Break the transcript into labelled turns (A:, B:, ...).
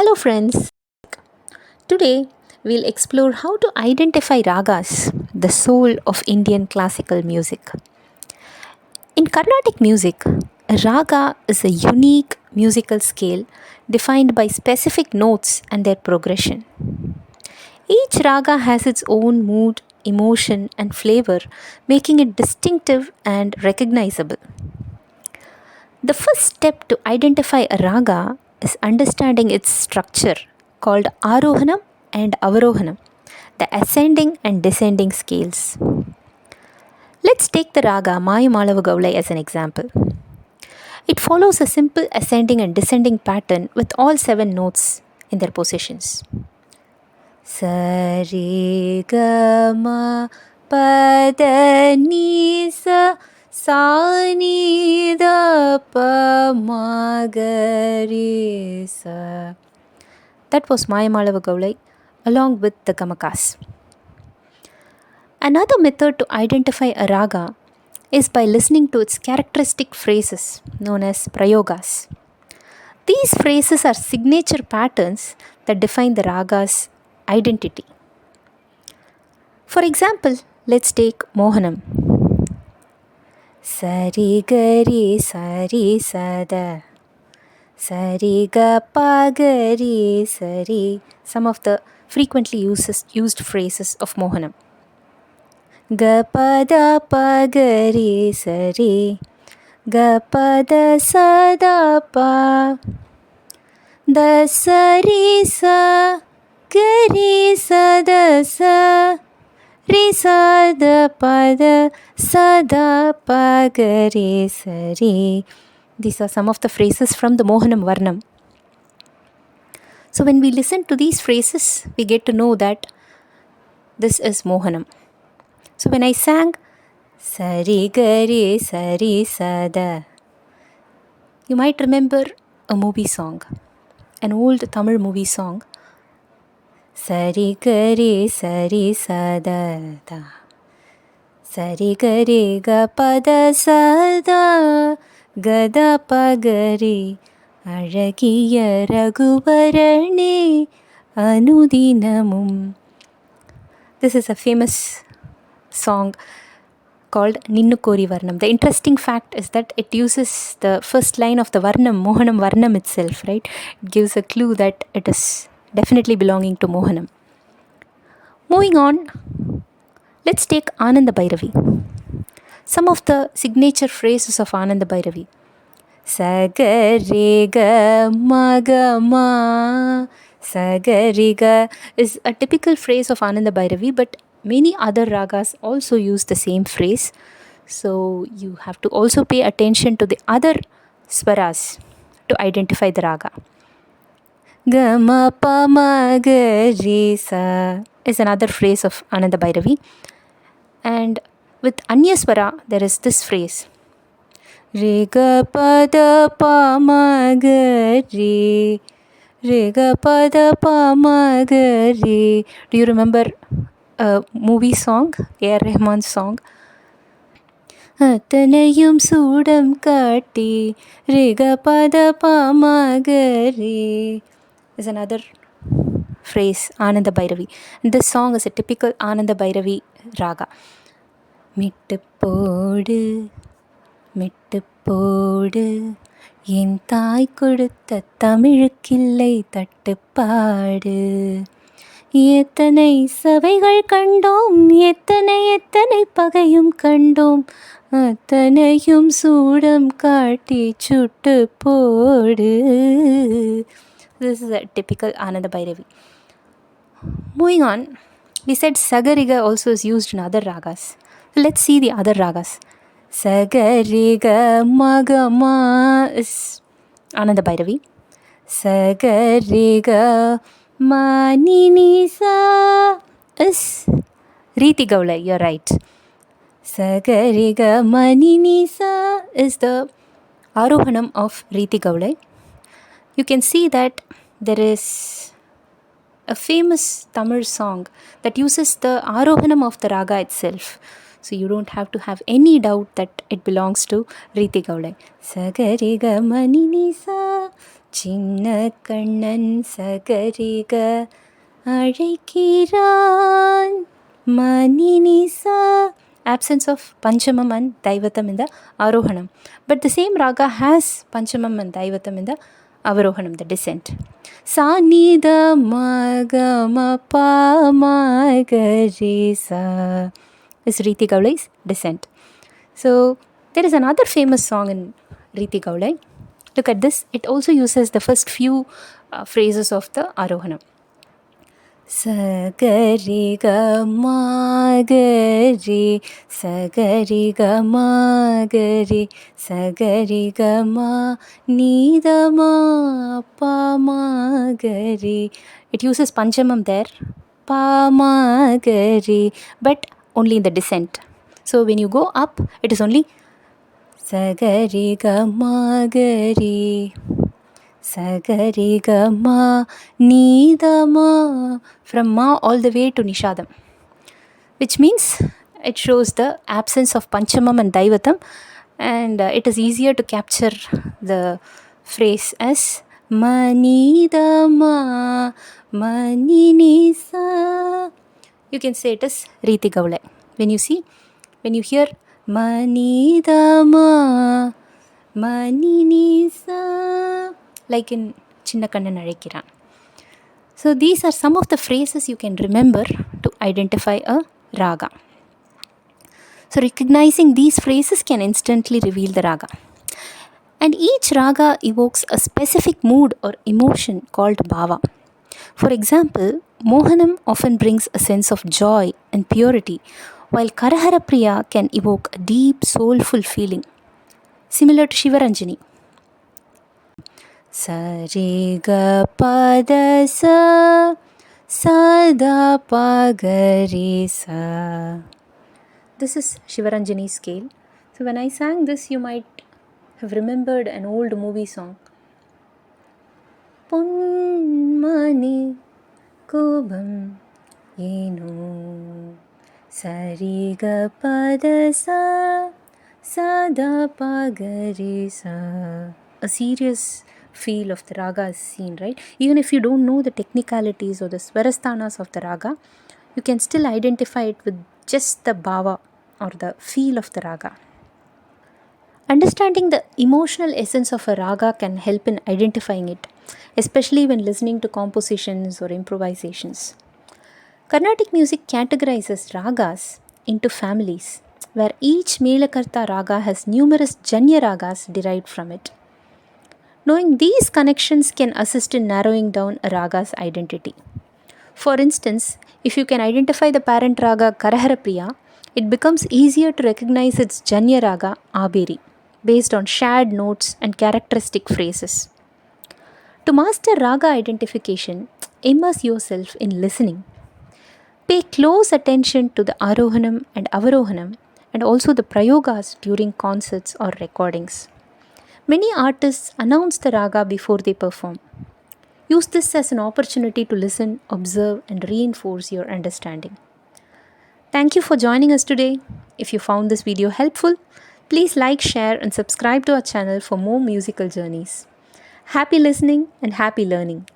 A: Hello, friends. Today we'll explore how to identify ragas, the soul of Indian classical music. In Carnatic music, a raga is a unique musical scale defined by specific notes and their progression. Each raga has its own mood, emotion, and flavor, making it distinctive and recognizable. The first step to identify a raga is understanding its structure, called Arohanam and Avarohanam, the ascending and descending scales. Let's take the raga Mayumalavu Gaulai as an example. It follows a simple ascending and descending pattern with all seven notes in their positions. Sari Gama Pada Ni Sa Sa Ni Da Pa Ma Ga Re Sa. That was Mayamalavu Gaulai along with the Gamakas. Another method to identify a raga is by listening to its characteristic phrases known as prayogas. These phrases are signature patterns that define the raga's identity. For example, let's take Mohanam. Sari Gari Sari Sada Sari Ga Pa Gari Sari. Some of the frequently used phrases of Mohanam. Ga Pa Da Pa Gari Sari Ga Pa Da Sa Da Pa Da Sari Sa Gari Sa Da Sa Re Sa Da Pa Da Sa Da Pa Gari Sari. These are some of the phrases from the Mohanam Varnam. So when we listen to these phrases, we get to know that this is Mohanam. So when I sang Sari Gari Sari Sada, you might remember a movie song, an old Tamil movie song. Sari Gari Sari Sada Da Sari Gari Ga Pada Sada Gada Pagari Aragiya Raghuvarane Anudinamum. This is a famous song called Ninnu Kori Varnam. The interesting fact is that it uses the first line of the Varnam, Mohanam Varnam itself, right? It gives a clue that it is definitely belonging to Mohanam. Moving on, let's take Ananda Bhairavi. Some of the signature phrases of Ananda Bhairavi. Sagariga Magama. Sagariga is a typical phrase of Ananda Bhairavi, but many other ragas also use the same phrase. So you have to also pay attention to the other Swaras to identify the raga. Gama Pa Ma Ga Re Sa is another phrase of Ananda Bhairavi. And with Anya Swara, there is this phrase. Re Ga Pa Da Pa Ma Ga Re. Re Ga Pa Da Pa Ma Ga Re. Do you remember a movie song, A.R. Rahman's song? Athanayum Sudam Kati Re Ga Pa Da Pa Ma Ga Re is another phrase, Ananda Bhairavi. And this song is a typical Ananda Bhairavi raga. Mittu podu Mittu போடு என் தாய் கொடுத்த தமிழுக்கில்லை தட்டுப்பாடு எத்தனை சபைகள் கண்டோம் எத்தனை எத்தனை பகையும் கண்டோம் அத்தனையும் சூடம் காட்டி சுட்டு போடு. This is a typical Ananda Bhairavi. Moving on, we said Sagariga also is used in other ragas. Let's see the other ragas. Sagariga Magama is Ananda Bhairavi. Sagariga Maninisa is Riti Gaulai, you're right. Sagariga Maninisa is the Arohanam of Riti Gaulai. You can see that there is a famous Tamil song that uses the Arohanam of the raga itself. So you don't have to have any doubt that it belongs to Riti Gaulai. Sagariga Maninisa சின்ன கண்ணன் சகரிக அழைக்கிறான் மணினிசா. Absence of Panchamam and Daivatam in the Arohanam. But the same raga has Panchamam and Daivatam in the Avarohanam, the descent. Sa nida maga ma pa ma ga re sa is Riti Gaulai's descent. So there is another famous song in Riti Gaulai. Look at this. It also uses the first few phrases of the Arohanam. Sagari ga ma gari, sagari ga ma gari, sagari ga ma ni da ma pa ma gari. It uses Panchamam there, pa ma gari, but only in the descent. So when you go up, it is only sagari ga ma gari, sagari ga ma ni da ma, from ma all the way to nishadam, which means it shows the absence of Panchamam and Daivatam, and it is easier to capture the phrase as mani da ma mani ni sa. You can say it as Riti Gaulai. When you hear mani da ma mani ni sa, like in Chinna Kannan Azhaikiran. So these are some of the phrases you can remember to identify a raga. So recognizing these phrases can instantly reveal the raga. And each raga evokes a specific mood or emotion called bhava. For example, Mohanam often brings a sense of joy and purity, while Karahara Priya can evoke a deep, soulful feeling, similar to Shivaranjani. Sa re ga pa da sa, sa da pa ga re sa. This is Shivaranjani scale. So when I sang this, you might have remembered an old movie song. Ponmani Kobam Yeno Sari ga pa da sa, sa da pa ga re sa. A serious feel of the raga is seen, right? Even if you don't know the technicalities or the swarasthanas of the raga, you can still identify it with just the bhava or the feel of the raga. Understanding the emotional essence of a raga can help in identifying it, especially when listening to compositions or improvisations. Carnatic music categorizes ragas into families, where each Melakarta raga has numerous Janya ragas derived from it. Knowing these connections can assist in narrowing down a raga's identity. For instance, if you can identify the parent raga Karahara Priya, it becomes easier to recognize its Janya raga Aberi, based on shared notes and characteristic phrases. To master raga identification, immerse yourself in listening. Pay close attention to the Arohanam and Avarohanam, and also the Prayogas during concerts or recordings. Many artists announce the raga before they perform. Use this as an opportunity to listen, observe, and reinforce your understanding. Thank you for joining us today. If you found this video helpful, please like, share, and subscribe to our channel for more musical journeys. Happy listening and happy learning.